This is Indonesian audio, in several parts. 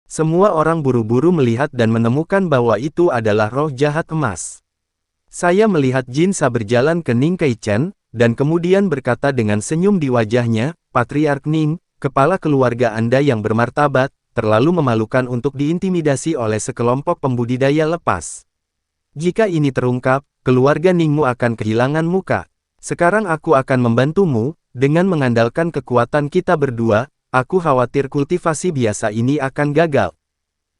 Semua orang buru-buru melihat dan menemukan bahwa itu adalah roh jahat emas. Saya melihat Jinsa berjalan ke Ning Kaichen, dan kemudian berkata dengan senyum di wajahnya, Patriark Ning, kepala keluarga Anda yang bermartabat, terlalu memalukan untuk diintimidasi oleh sekelompok pembudidaya lepas. Jika ini terungkap, keluarga Ningmu akan kehilangan muka. Sekarang aku akan membantumu, dengan mengandalkan kekuatan kita berdua, aku khawatir kultivasi biasa ini akan gagal.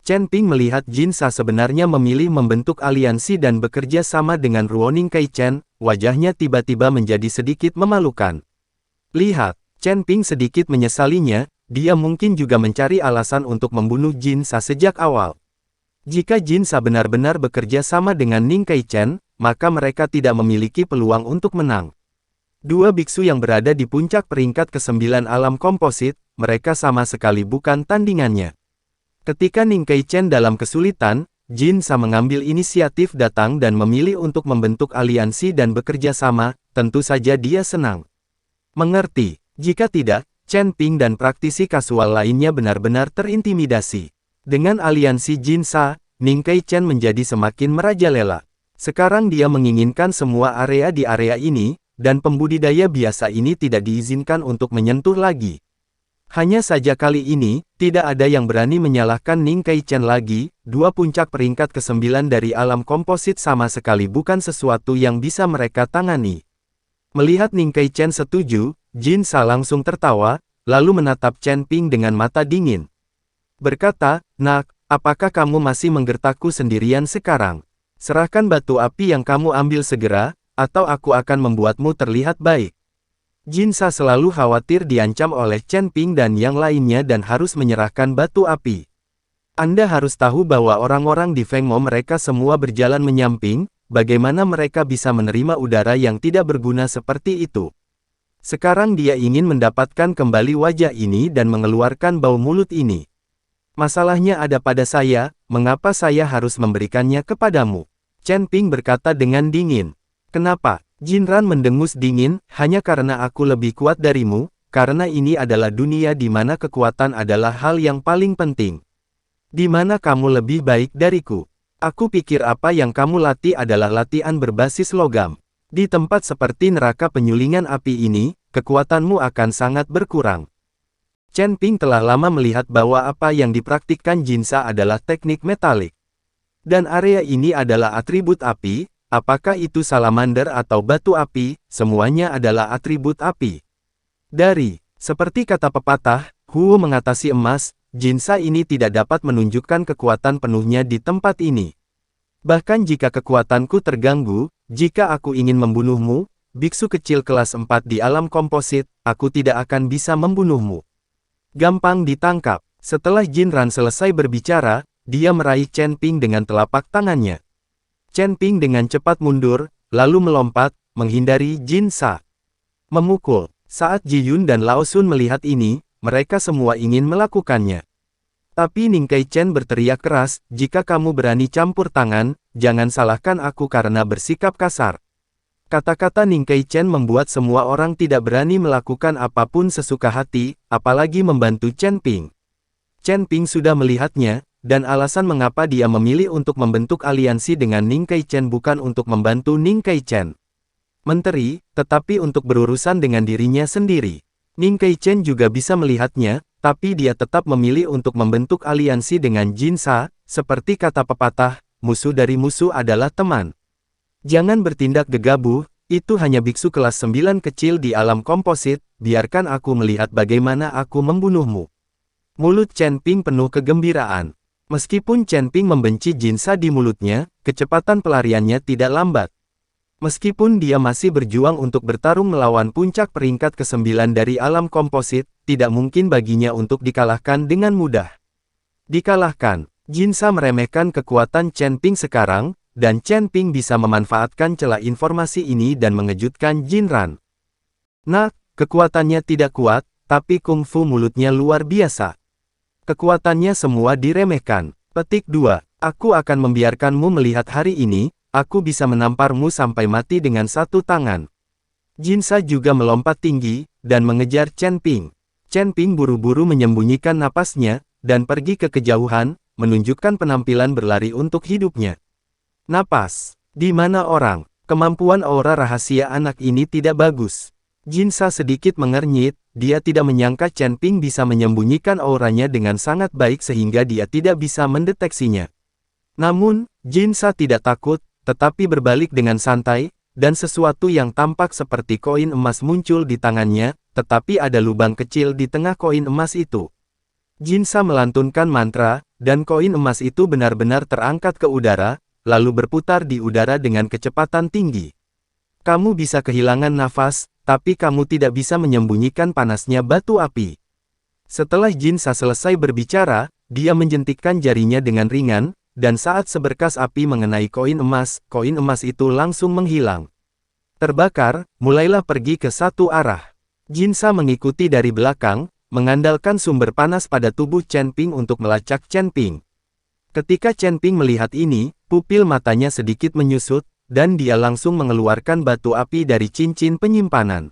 Chen Ping melihat Jinsa sebenarnya memilih membentuk aliansi dan bekerja sama dengan Ruoning Kaichen, wajahnya tiba-tiba menjadi sedikit memalukan. Lihat, Chen Ping sedikit menyesalinya, dia mungkin juga mencari alasan untuk membunuh Jinsa sejak awal. Jika Jinsa benar-benar bekerja sama dengan Ning Kaichen, maka mereka tidak memiliki peluang untuk menang. Dua biksu yang berada di puncak peringkat ke-9 alam komposit, mereka sama sekali bukan tandingannya. Ketika Ning Kaichen dalam kesulitan, Jinsa mengambil inisiatif datang dan memilih untuk membentuk aliansi dan bekerja sama, tentu saja dia senang. Mengerti, jika tidak, Chen Ping dan praktisi kasual lainnya benar-benar terintimidasi. Dengan aliansi Jinsa, Ning Kaichen menjadi semakin merajalela. Sekarang dia menginginkan semua area di area ini, dan pembudidaya biasa ini tidak diizinkan untuk menyentuh lagi. Hanya saja kali ini, tidak ada yang berani menyalahkan Ning Kaichen lagi, dua puncak peringkat ke-9 dari alam komposit sama sekali bukan sesuatu yang bisa mereka tangani. Melihat Ning Kaichen setuju, Jinsa langsung tertawa, lalu menatap Chen Ping dengan mata dingin. Berkata, "Nak, apakah kamu masih menggertakku sendirian sekarang? Serahkan batu api yang kamu ambil segera, atau aku akan membuatmu terlihat baik." Jinsa selalu khawatir diancam oleh Chen Ping dan yang lainnya dan harus menyerahkan batu api. Anda harus tahu bahwa orang-orang di Feng Mo mereka semua berjalan menyamping, bagaimana mereka bisa menerima udara yang tidak berguna seperti itu. Sekarang dia ingin mendapatkan kembali wajah ini dan mengeluarkan bau mulut ini. Masalahnya ada pada saya, mengapa saya harus memberikannya kepadamu? Chen Ping berkata dengan dingin. Kenapa? Jinran mendengus dingin, hanya karena aku lebih kuat darimu, karena ini adalah dunia di mana kekuatan adalah hal yang paling penting. Di mana kamu lebih baik dariku? Aku pikir apa yang kamu latih adalah latihan berbasis logam. Di tempat seperti neraka penyulingan api ini, kekuatanmu akan sangat berkurang. Chen Ping telah lama melihat bahwa apa yang dipraktikkan Jinsa adalah teknik metalik. Dan area ini adalah atribut api. Apakah itu salamander atau batu api, semuanya adalah atribut api. Seperti kata pepatah, Huo mengatasi emas, Jinsa ini tidak dapat menunjukkan kekuatan penuhnya di tempat ini. Bahkan jika kekuatanku terganggu, jika aku ingin membunuhmu, biksu kecil kelas 4 di alam komposit, aku tidak akan bisa membunuhmu. Gampang ditangkap. Setelah Jinran selesai berbicara, dia meraih Chen Ping dengan telapak tangannya. Chen Ping dengan cepat mundur, lalu melompat, menghindari Jinsa. Memukul. Saat Ji Yun dan Lao Sun melihat ini, mereka semua ingin melakukannya. Tapi Ning Kaichen berteriak keras, "Jika kamu berani campur tangan, jangan salahkan aku karena bersikap kasar." Kata-kata Ning Kaichen membuat semua orang tidak berani melakukan apapun sesuka hati, apalagi membantu Chen Ping. Chen Ping sudah melihatnya, dan alasan mengapa dia memilih untuk membentuk aliansi dengan Ning Kaichen bukan untuk membantu Ning Kaichen menteri, tetapi untuk berurusan dengan dirinya sendiri. Ning Kaichen juga bisa melihatnya, tapi dia tetap memilih untuk membentuk aliansi dengan Jinsa, seperti kata pepatah, musuh dari musuh adalah teman. Jangan bertindak gegabah, itu hanya biksu kelas 9 kecil di alam komposit, biarkan aku melihat bagaimana aku membunuhmu. Mulut Chen Ping penuh kegembiraan. Meskipun Chen Ping membenci Jinsa di mulutnya, kecepatan pelariannya tidak lambat. Meskipun dia masih berjuang untuk bertarung melawan puncak peringkat ke-9 dari alam komposit, tidak mungkin baginya untuk dikalahkan dengan mudah. Dikalahkan, Jinsa meremehkan kekuatan Chen Ping sekarang, dan Chen Ping bisa memanfaatkan celah informasi ini dan mengejutkan Jinran. Nah, kekuatannya tidak kuat, tapi kungfu mulutnya luar biasa. Kekuatannya semua diremehkan. Petik 2. Aku akan membiarkanmu melihat hari ini, aku bisa menamparmu sampai mati dengan satu tangan. Jinsa juga melompat tinggi, dan mengejar Chen Ping. Chen Ping buru-buru menyembunyikan napasnya, dan pergi ke kejauhan, menunjukkan penampilan berlari untuk hidupnya. Napas. Di mana orang? Kemampuan aura rahasia anak ini tidak bagus. Jinsa sedikit mengernyit, dia tidak menyangka Chen Ping bisa menyembunyikan auranya dengan sangat baik sehingga dia tidak bisa mendeteksinya. Namun, Jinsa tidak takut, tetapi berbalik dengan santai, dan sesuatu yang tampak seperti koin emas muncul di tangannya, tetapi ada lubang kecil di tengah koin emas itu. Jinsa melantunkan mantra, dan koin emas itu benar-benar terangkat ke udara, lalu berputar di udara dengan kecepatan tinggi. Kamu bisa kehilangan nafas, tapi kamu tidak bisa menyembunyikan panasnya batu api. Setelah Jinsa selesai berbicara, dia menjentikkan jarinya dengan ringan, dan saat seberkas api mengenai koin emas itu langsung menghilang. Terbakar, mulailah pergi ke satu arah. Jinsa mengikuti dari belakang, mengandalkan sumber panas pada tubuh Chen Ping untuk melacak Chen Ping. Ketika Chen Ping melihat ini, pupil matanya sedikit menyusut, dan dia langsung mengeluarkan batu api dari cincin penyimpanan.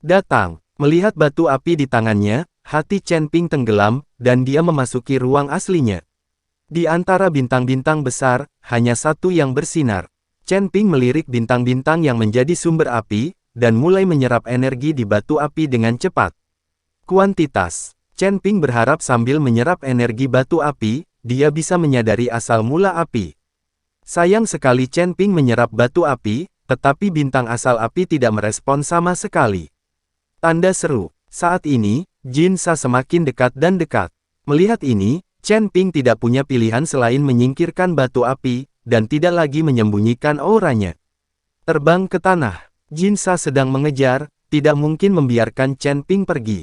Datang, melihat batu api di tangannya, hati Chen Ping tenggelam, dan dia memasuki ruang aslinya. Di antara bintang-bintang besar, hanya satu yang bersinar. Chen Ping melirik bintang-bintang yang menjadi sumber api, dan mulai menyerap energi di batu api dengan cepat. Kuantitas. Chen Ping berharap sambil menyerap energi batu api, dia bisa menyadari asal mula api. Sayang sekali Chen Ping menyerap batu api, tetapi bintang asal api tidak merespon sama sekali. Tanda seru. Saat ini, Jinsa semakin dekat dan dekat. Melihat ini, Chen Ping tidak punya pilihan selain menyingkirkan batu api, dan tidak lagi menyembunyikan auranya. Terbang ke tanah. Jinsa sedang mengejar, tidak mungkin membiarkan Chen Ping pergi.